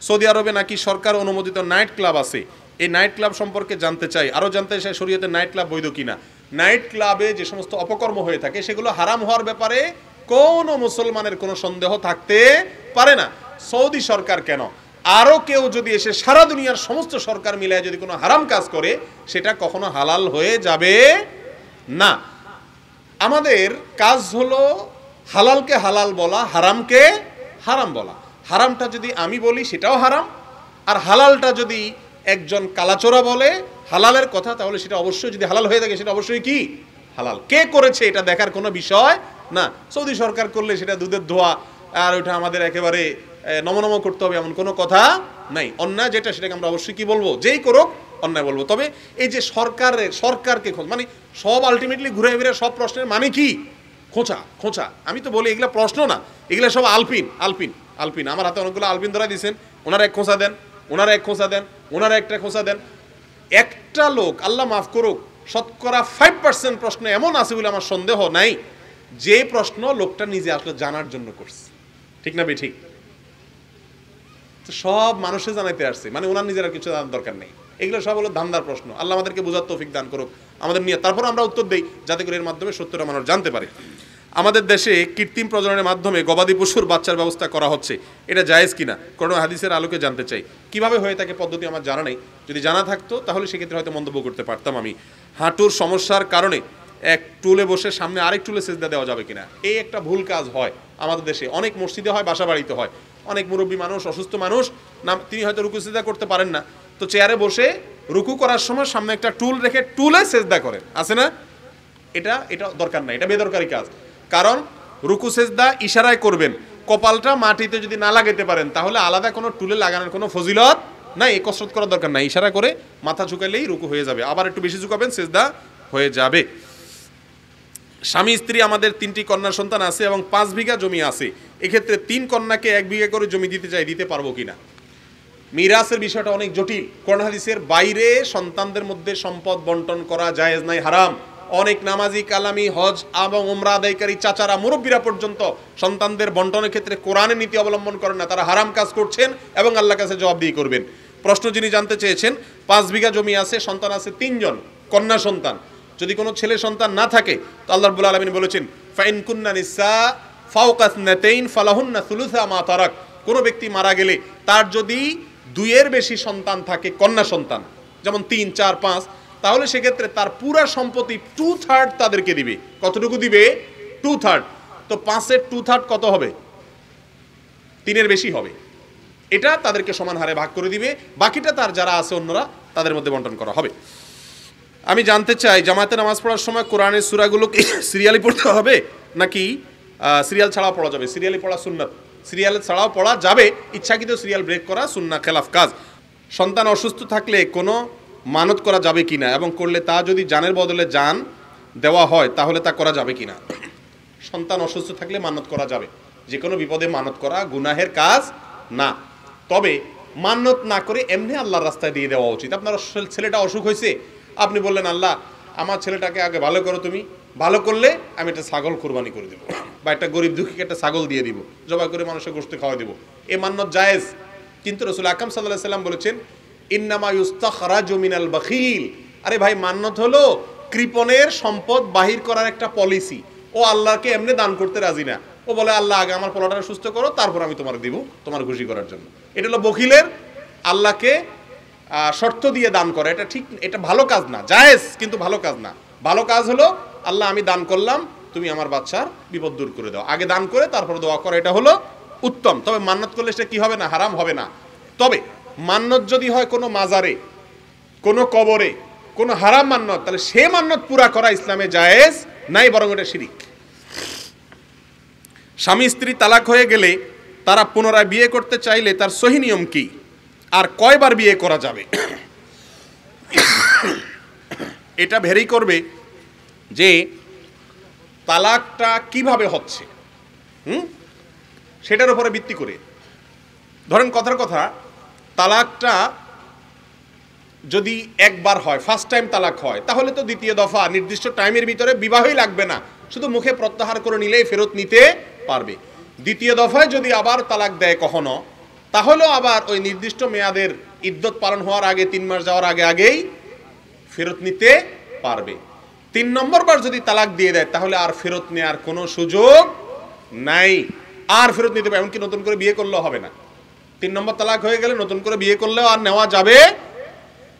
Saudi আরবে নাকি সরকার অনুমোদিত নাইট ক্লাব আছে, এই নাইট ক্লাব সম্পর্কে জানতে চাই। আরও জানতে চাই শরীয়তে নাইট ক্লাব বৈধ কিনা। নাইট ক্লাবে যে সমস্ত অপকর্ম হয়ে থাকে সেগুলো হারাম হওয়ার ব্যাপারে কোনো মুসলমানের কোনো সন্দেহ থাকতে পারে না। সৌদি সরকার কেন, আরও কেউ যদি এসে সারা দুনিয়ার সমস্ত সরকার মিলে যদি কোনো হারাম কাজ করে সেটা কখনো হালাল হয়ে যাবে না। আমাদের কাজ হলো হালালকে হালাল বলা, হারামকে হারাম বলা। হারামটা যদি আমি বলি সেটাও হারাম, আর হালালটা যদি একজন কালাচোরা বলে হালালের কথা তাহলে সেটা অবশ্যই, যদি হালাল হয়ে থাকে সেটা অবশ্যই কি হালাল। কে করেছে এটা দেখার কোনো বিষয় না। সৌদি সরকার করলে সেটা দুধের ধোয়া, আর ওটা আমাদের একেবারে নমনম করতে হবে এমন কোনো কথা নাই। অন্যায় যেটা সেটাকে আমরা অবশ্যই কি বলবো, যেই করুক অন্যায় বলবো। তবে এই যে সরকারকে মানে সব আলটিমেটলি ঘুরে ফিরে সব প্রশ্নের মানে কি খোঁচা খোঁচা। আমি তো বলি এগুলা প্রশ্ন না, এগুলা সব আলপিন আলপিন আলপিন। আমার হাতে অনেকগুলো আলপিন ধরা দিয়েছেন, ওনারা এক খোঁচা দেন, ওনারা এক খোঁচা দেন, ওনারা একটা খোঁচা দেন। একটা লোক, আল্লাহ মাফ করুক, শতকরা 5% প্রশ্ন এমন আছে বলে আমার সন্দেহ নাই যে প্রশ্ন লোকটা নিজে আসলে জানার জন্য করছে। ঠিক না বে ঠিক? সব মানুষে জানাইতে আসছে, মানে ওনার নিজের আর কিছু জানার দরকার নেই। এগুলো সব হলো ধান্দার প্রশ্ন। আল্লাহ আমাদেরকে বোঝার তৌফিক দান করুক, আমাদের নিয়ে তারপর আমরা উত্তর দেই যাতে করে এর মাধ্যমে সত্যটা মানুষ জানতে পারে। আমাদের দেশে কৃত্রিম প্রজননের মাধ্যমে গবাদি পশুর বাচ্চার ব্যবস্থা করা হচ্ছে, এটা জায়েজ কিনা কোনো হাদিসের আলোকে জানতে চাই। কিভাবে হয়ে থাকে পদ্ধতি আমার জানা নেই, যদি জানা থাকতো তাহলে সেক্ষেত্রে হয়তো মন্তব্য করতে পারতাম আমি। হাঁটুর সমস্যার কারণে এক টুলে বসে সামনে আরেক টুলে সেজদা দেওয়া যাবে কিনা, এই একটা ভুল কাজ হয় আমাদের দেশে। অনেক মসজিদে হয়, বাসা বাড়িতে হয়। অনেক মুরব্বী মানুষ, অসুস্থ মানুষ না, তিনি হয়তো রুকু সেজদা করতে পারেন না, তো চেয়ারে বসে রুকু করার সময় সামনে একটা টুল রেখে টুলে সেজদা করেন, আছে না? এটা দরকার নাই, এটা বেদরকারি কাজ। কারণ রুকু সেজদা ইশারায় করবেন, কপালটা মাটিতে যদি না লাগাইতে পারেন তাহলে আলাদা কোনো টুলে লাগানোর কোনো ফজিলত নাই, এই কসরত করার দরকার নাই। ইশারা করে মাথা ঝুঁকাইলেই রুকু হয়ে যাবে, আবার একটু বেশি ঝুঁকাবেন সেজদা হয়ে যাবে। স্বামী স্ত্রী আমাদের 3টি কন্যা সন্তান আছে এবং 5 বিঘা জমি আছে, এক্ষেত্রে 3 কন্যাকে 1 বিঘা করে জমি দিতে চাই, দিতে পারবো কিনা? মিরাসের বিষয়টা অনেক জটিল। কোরআন হাদিসের বাইরে সন্তানদের মধ্যে সম্পদ বন্টন করা জায়েজ নাই, হারাম। অনেক নামাজি, কালামি, হজ এবং উমরা আদায়কারী চাচারা, মুরব্বীরা পর্যন্ত সন্তানদের বন্টনের ক্ষেত্রে কোরআনের নীতি অবলম্বন করেন না, তারা হারাম কাজ করছেন এবং আল্লাহর কাছে জবাবদিহি করবেন। প্রশ্ন যিনি জানতে চেয়েছেন, 5 বিঘা জমি আছে, সন্তান আছে 3 জন, কন্যা সন্তান। যদি কোনো ছেলে সন্তান না থাকে তো আল্লাহ রাব্বুল আলামিন বলেছেন ফাইন কুন্না নিসা ফাওকা ইসনাতাইন ফালাহুন্না সুলুসা মা তারাক। কোনো ব্যক্তি মারা গেলে তার যদি 2-এর বেশি সন্তান থাকে, কন্যা সন্তান, যেমন 3, 4, 5, তাহলে সেক্ষেত্রে তার পুরা সম্পত্তি 2/3 তাদেরকে দিবে। কতটুকু দিবে? 2/3। তো 5-এর 2/3 কত হবে? 3-এর বেশি হবে। এটা তাদেরকে সমান হারে ভাগ করে দিবে, বাকিটা তার যারা আছে অন্যরা তাদের মধ্যে বন্টন করা হবে। আমি জানতে চাই জামাতে নামাজ পড়ার সময় কোরআনের সূরাগুলোকে সিরিয়ালি পড়তে হবে নাকি সিরিয়াল ছাড়াও পড়া যাবে? সিরিয়ালি পড়া সুন্নাত, সিরিয়াল ছাড়াও পড়া যাবে, ইচ্ছাকৃত সিরিয়াল ব্রেক করা সুন্নাহ খেলাফ কাজ। সন্তান অসুস্থ থাকলে কোনো মানত করা যাবে কিনা এবং করলে তা যদি জানের বদলে জান দেওয়া হয় তাহলে তা করা যাবে কিনা? সন্তান অসুস্থ থাকলে মানত করা যাবে, যে কোনো বিপদে মানত করা গুনাহের কাজ না। তবে মানত না করে এমনি আল্লাহর রাস্তায় দিয়ে দেওয়া উচিত। আপনার ছেলেটা অসুখ হয়েছে, আপনি বললেন আল্লাহ আমার ছেলেটাকে আগে ভালো করো, তুমি ভালো করলে আমি একটা ছাগল কোরবানি করে দেবো, বা একটা গরিব দুঃখীকে একটা ছাগল দিয়ে দিব, জবাই করে মানুষের গোশত খাওয়া দেবো, এ মান্নত জায়েজ। কিন্তু রাসূল আকরাম সাল্লাল্লাহু আলাইহি ওয়াসাল্লাম বলেছেন ইন্নামা ইউস্তাখরাজু মিনাল বাখিল। আরে ভাই, মান্নত হলো কৃপণের সম্পদ বাহির করার একটা পলিসি। ও আল্লাহকে এমনি দান করতে রাজি না, ও বলে আল্লাহ আগে আমার পোলাটা সুস্থ করো, তারপর আমি তোমার দিব, তোমার খুশি করার জন্য। এটা হলো বখিলের আল্লাহকে শর্ত দিয়ে দান করে, এটা ঠিক, এটা ভালো কাজ না, জায়েজ কিন্তু ভালো কাজ না। ভালো কাজ হলো আল্লাহ আমি দান করলাম, তুমি আমার বাচ্চার বিপদ দূর করে দাও, আগে দান করে তারপর দোয়া করো, এটা হলো উত্তম। তবে মান্নত করলে সেটা কি হবে না? হারাম হবে না। তবে মান্নত যদি হয় কোনো মাজারে, কোনো কবরে, কোনো হারাম মান্নত, তাহলে সে মান্নত পুরা করা ইসলামে জায়েজ নাই, বরং এটা শিরিক। স্বামী স্ত্রী তালাক হয়ে গেলে তারা পুনরায় বিয়ে করতে চাইলে তার সহি নিয়ম কি, আর কয়বার বিয়ে করা যাবে? এটা ভেরি করবে যে তালাকটা কিভাবে হচ্ছে, সেটার উপরে ভিত্তি করে। ধরেন কথার কথা, তালাকটা যদি একবার হয়, ফার্স্ট টাইম তালাক হয়, তাহলে তো দ্বিতীয় দফা নির্দিষ্ট টাইমের ভিতরে বিবাহই লাগবে না, শুধু মুখে প্রত্যাহার করে নিলেই ফেরত নিতে পারবে। দ্বিতীয় দফায় যদি আবার তালাক দেয় কখনো, তাহলেও আবার ওই নির্দিষ্ট মেয়াদের ইদ্যত পালন হওয়ার আগে 3 মাস যাওয়ার আগেই ফেরত নিতে পারবে। 3 নম্বর বার যদি তালাক দিয়ে দেয় তাহলে আর ফেরত নেওয়ার কোনো সুযোগ নাই, আর ফেরত নিতে পারবে, এমনকি নতুন করে বিয়ে করলেও হবে না। 3 নম্বর তালাক হয়ে গেলে নতুন করে বিয়ে করলেও আর নেওয়া যাবে।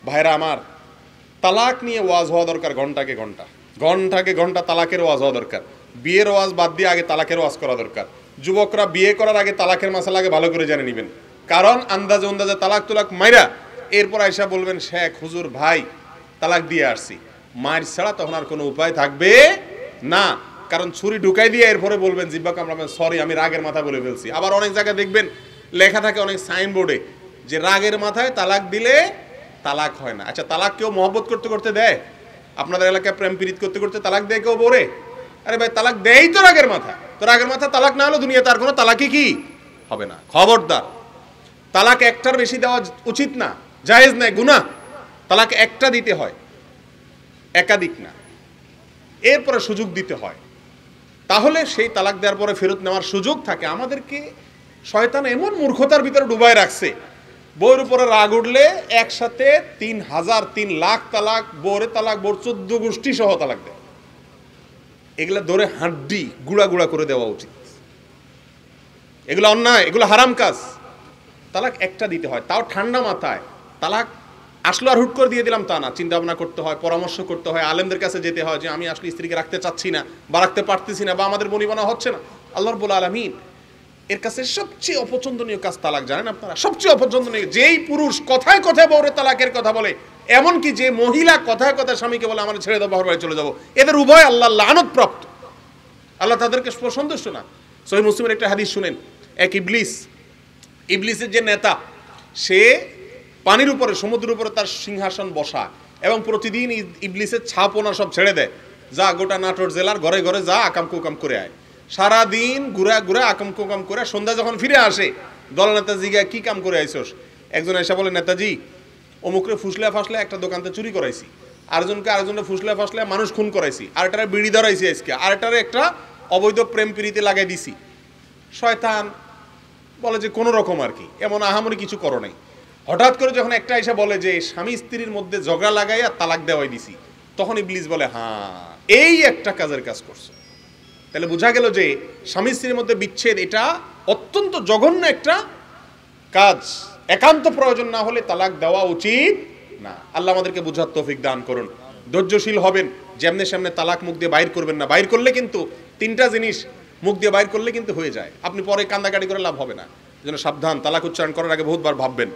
ভাইরা আমার, তালাক নিয়ে ওয়াজ হওয়া দরকার ঘন্টাকে ঘন্টা, ঘন্টাকে ঘন্টা তালাকের ওয়াজ হওয়া দরকার। বিয়ের ওয়াজ বাদ দিয়ে আগে তালাকের ওয়াজ করা দরকার। যুবকরা বিয়ে করার আগে তালাকের মাসালা আগে ভালো করে জেনে নেবেন, কারণ আন্দাজে আন্দাজে তালাক তুলাক মাইরা এরপর আইসা বলবেন শেখ হুজুর ভাই তালাক দিয়ে আসছি, মায়ের ছাড়া তখন আর কোনো উপায় থাকবে না। কারণ ছুরি ঢুকাই দিয়ে এরপরে বলবেন জিব্বা কামড়াবেন সরি আমি রাগের মাথা বলে ফেলছি। আবার অনেক জায়গায় দেখবেন লেখা থাকে অনেক সাইনবোর্ডে যে রাগের মাথায় তালাক দিলে তালাক হয় না। আচ্ছা, তালাক কেউ মহব্বত করতে করতে দেয়? আপনাদের এলাকায় প্রেম প্রীত করতে করতে তালাক দেয় কেউ বলে? আরে ভাই, তালাক দেয়ই তো রাগের মাথা। তো রাগের মাথা তালাক না হলো দুনিয়াতে আর কোনো তালাকই কি হবে না। খবরদার, তালাক একটার বেশি দেওয়া উচিত না, জায়েজ নাই, গুনাহ। তালাক একটা দিতে হয়, একাধিক না। এরপরে সুযোগ দিতে হয়, তাহলে সেই তালাক দেওয়ার পরে ফেরত নেওয়ার সুযোগ থাকে। আমাদেরকে শয়তান এমন মূর্খতার ভিতরে ডুবায় রাখছে, বউর উপরে রাগ উঠলে একসাথে 3,000 3 লাখ তালাক, বউরে তালাক, বউর 14 গোষ্ঠী সহ তালাক দেয়। এগুলা ধরে হাড্ডি গুড়া গুড়া করে দেওয়া উচিত। এগুলো অন্যায়, এগুলো হারাম কাজ। তালাক একটা দিতে হয়, তাও ঠান্ডা মাথায়। তালাক আসলো আর হুট করে দিয়ে দিলাম তা না, চিন্তা ভাবনা করতে হয়, পরামর্শ করতে হয়, আলেমদের কাছে যেতে হয় যে আমি আসলে স্ত্রীকে রাখতে চাচ্ছি না বা রাখতে পারতেছি না বা আমাদের বনিবনা হচ্ছে না। আল্লাহ রাব্বুল আলামিন এর কাছে সবচেয়ে অপছন্দনীয় কাজ তালাক, জানেন আপনারা? সবচেয়ে অপছন্দনীয়। যেই পুরুষ কথায় কথায় বউরে তালাকের কথা বলে, এমনকি যে মহিলা কথায় কথায় স্বামীকে বলে আমার ছেড়ে দাও, বাবার বাড়ি চলে যাবো, এদের উভয় আল্লাহ লানত প্রাপ্ত। আল্লাহ তাদেরকে সন্তুষ্ট না। সহিহ মুসলিমের একটা হাদিস শুনেন, এক ইবলিসের যে নেতা, সে পানির উপরে, সমুদ্রের উপরে তার সিংহাসন বসা, এবং প্রতিদিন ইবলিসের ছাপনা সব ছেড়ে দেয়, যা গোটা নাটোর জেলার ঘরে ঘরে যা আকাম কুকাম করে আয়। সারাদিন ঘুরা ঘুরা আকাম কুকাম করে সন্ধ্যা যখন ফিরে আসে, দল নেতা জিগায় কি কাম করে আইসোস? একজন এসে বলে নেতাজি অমুকরে ফুসলে ফাসলে একটা দোকানতে চুরি করাইছি, আরেকজনকে ফুসলে ফাসলে মানুষ খুন করাইছি, আরেকটারে বিড়ি ধরাইছি আজকে, আরেকটারে একটা অবৈধ প্রেম প্রীতি লাগাই দিছি। শয়তান বলে যে কোনো রকম আর কি, এমন আহামরি কিছু করো নাই। হঠাৎ করে যখন একটা এসে বলে যে স্বামী স্ত্রীর মধ্যে ঝগড়া লাগাইয়া তালাক দেওয়াই দিছি, তখন ইবলিস বলে হ্যাঁ এই একটা কাজের কাজ করছো। তাহলে বোঝা গেল যে স্বামী স্ত্রীর মধ্যে বিচ্ছেদ এটা অত্যন্ত জঘন্য একটা কাজ, একান্ত প্রয়োজন না হলে তালাক দেওয়া উচিত না। আল্লাহ আমাদেরকে বুঝার তৌফিক দান করুন। ধৈর্যশীল হবেন, যেমনে সামনে তালাক মুখ দিয়ে বাইর করবেন না। বাইর করলে কিন্তু 3টা জিনিস মুখ দিয়ে বাইর করলে কিন্তু হয়ে যায়, আপনি পরে কান্দাকাটি করে লাভ হবে না। যেন সাবধান, তালাক উচ্চারণ করার আগে বহুতবার ভাববেন।